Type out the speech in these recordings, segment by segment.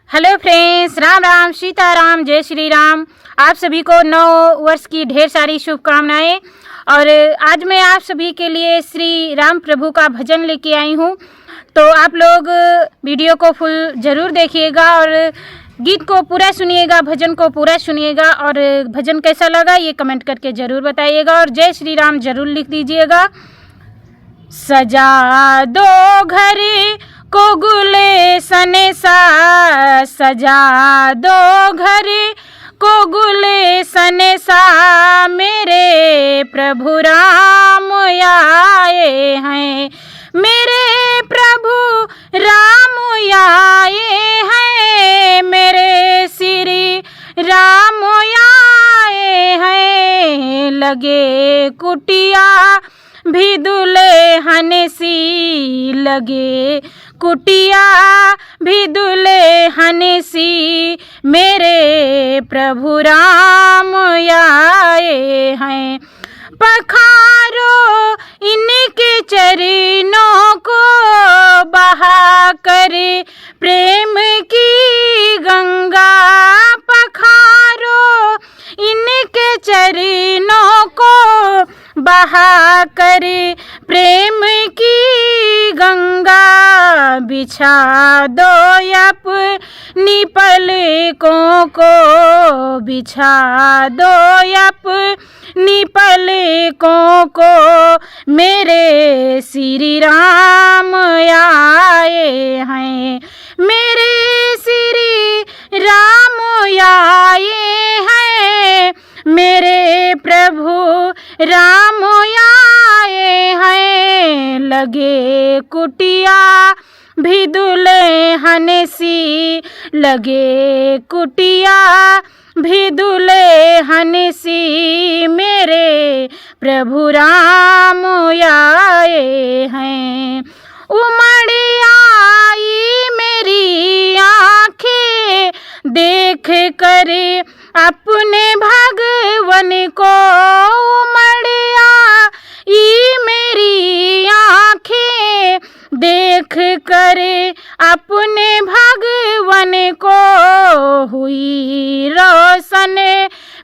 Hello friends, Ram Ram, Sitaram, जय श्री राम। आप सभी को नव वर्ष की ढेर सारी शुभकामनाएं। और आज मैं आप सभी के लिए श्री राम प्रभु का भजन लेके आई हूँ। तो आप लोग वीडियो को फुल ज़रूर देखिएगा और गीत को पूरा सुनिएगा, भजन को पूरा सुनिएगा। और भजन कैसा लगा ये कमेंट करके ज़रूर बताइएगा और जय श्री राम ज़रूर लिख दीजिएगा। सजा दो घर को गुलशन सा, सजा दो घर को गुलशन सा, मेरे प्रभु राम आए हैं, मेरे प्रभु राम आए हैं, मेरे श्री राम आए हैं। लगे कुटिया भी दुल्हन सी, लगे कुटिया भी दुल्हन सी, मेरे प्रभु राम आए हैं। पखारो इनके चरणों को, बहा कर प्रेम की गंगा, पखारो इनके चरणों को, बहा कर प्रेम की गंगा। बिछा दो अपनी पलकों को, बिछा दो अपनी पलकों को, मेरे श्री राम आए हैं, मेरे श्री राम आए हैं, मेरे प्रभु राम आए हैं। लगे कुटिया भी दुल्हन सी, लगे कुटिया भी दुल्हन सी, मेरे प्रभु राम आए हैं। उमड़ आई मेरी आँखें देख कर अपने भगवन को, उमड़ आई मेरी आँखें देख कर अपने भगवन को, हुई रोशन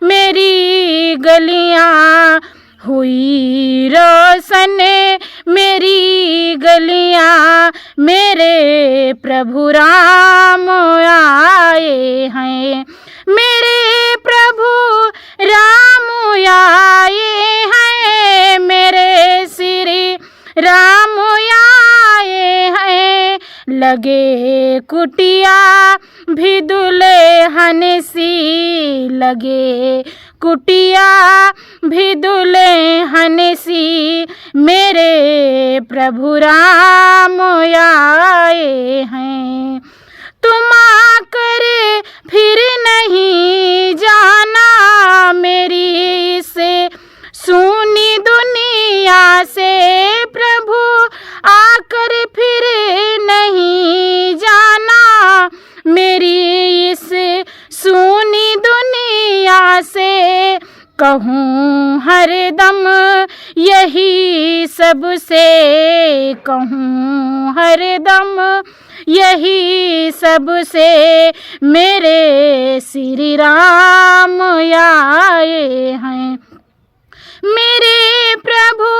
मेरी गलियाँ, हुई रोशन मेरी गलियाँ, मेरे प्रभु राम आए हैं, मेरे प्रभु राम आए हैं, मेरे श्री राम आए हैं। लगे कुटिया भी दुल्हन सी, लगे कुटिया भी दुल्हन सी, मेरे प्रभु राम आए हैं। तुम आकर फिर नहीं जाना मेरी से सुनी दुनिया से, प्रभु आकर फिर नहीं जाना मेरी इस सुनी दुनिया से। कहूँ हरदम यही सबसे, कहूँ हरदम यही सबसे, मेरे श्री राम आए हैं, मेरे प्रभु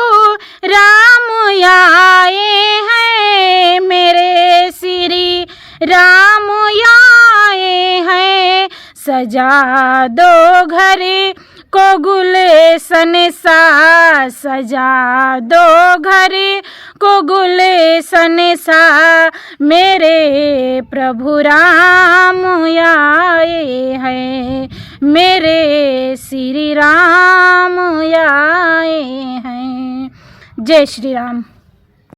राम आए हैं, मेरे श्री राम आए हैं। सजा दो घर को गुलशन सा, सजा दो घर को गुलशन सा, मेरे प्रभु राम आए हैं, मेरे श्री राम आए हैं। जय श्री राम।